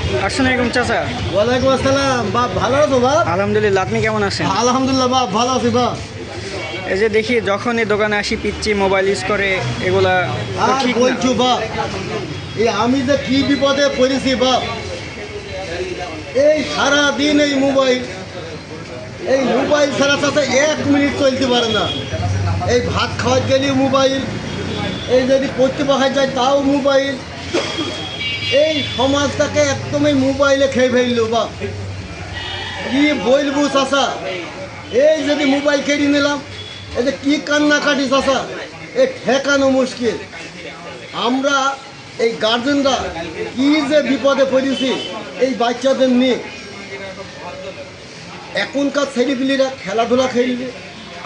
আসসালামু আলাইকুম চাচা। ওয়ালাইকুম আসসালাম। বাপ ভালো আছো বাপ? আলহামদুলিল্লাহ, আপনি কেমন আছেন? আলহামদুলিল্লাহ বাপ ভালো আছি বাপ। এই যে দেখি যখন এই দোকানে আসি পিচ্ছি মোবাইল ইউজ করে, এগুলা তো আর ঠিক না। বলছো বাপ, এই আমি যে কি বিপদে পড়েছি বাপ। এই সারা দিন এই মোবাইল ছাড়া সাথে 1 মিনিট চলতে পারে না। এই ভাত খাওয়ার গেলে মোবাইল, এই যদি পড়তে বসা যায় তাও মোবাইল। এই সমাজটাকে একদম এই মোবাইলে খেয়ে ফেললো বাপ। কি বলবো চাষা, এই যদি মোবাইল কেড়ে নিলাম, এতে কি কান্নাকাটি চাষা, এ ঠেকানো মুশকিল। আমরা এই গার্জেনরা কি যে বিপদে পড়েছি এই বাচ্চাদের নিয়ে। এখনকার ছেলেপিলিরা খেলাধুলা খেলবে,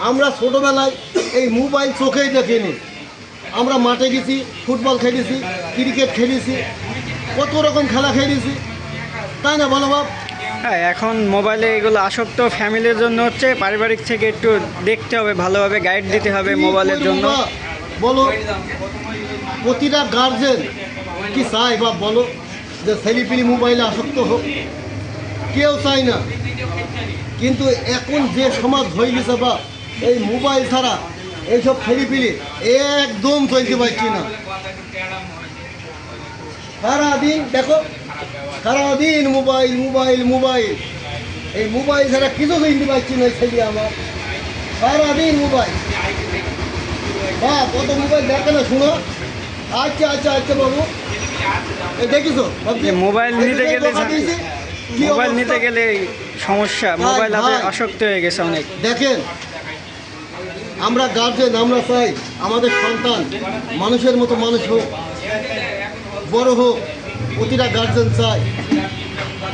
আমরা ছোটোবেলায় এই মোবাইল চোখেই দেখিনি। আমরা মাঠে গেছি, ফুটবল খেলেছি, ক্রিকেট খেলেছি, কত রকম খেলা খেলেছি, তাই না বলো বাপ? হ্যাঁ, এখন মোবাইলে এগুলো আসক্ত ফ্যামিলির জন্য হচ্ছে, পারিবারিক থেকে একটু দেখতে হবে, ভালোভাবে গাইড দিতে হবে মোবাইলের জন্য। বলো, প্রতিটা গার্জেন কি চায় বাপ বলো যে ছেলেপিলি মোবাইলে আসক্ত হোক? কেউ চায় না। কিন্তু এখন যে সমাজ হয়ে গেছে বাপ, এই মোবাইল ছাড়া এইসব ছেলেপিলি একদম চলতে পারছি না। সারাদিন দেখো, সারাদিন মোবাইল মোবাইল মোবাইল। এই মোবাইল ছাড়া কিছু কিনতে পারছি না ছেলে আমার। সারাদিন মোবাইল। বাপ কত মোবাইল দেখে না, শুনো। আচ্ছা আচ্ছা আচ্ছা বাবু, দেখিছো মোবাইল নিতে গেলে মোবাইল নিতে গেলে সমস্যা, মোবাইল হাতে আসক্ত হয়ে গেছে অনেক। দেখেন, আমরা গার্জেন, আমরা চাই আমাদের সন্তান মানুষের মতো মানুষ হোক, বড় হোক। প্রতিটা গার্জেন চাই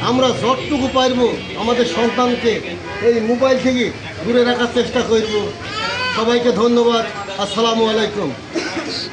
আমরা যতটুকু পারবো আমাদের সন্তানকে এই মোবাইল থেকে দূরে রাখার চেষ্টা করব। সবাইকে ধন্যবাদ। আসসালামু আলাইকুম।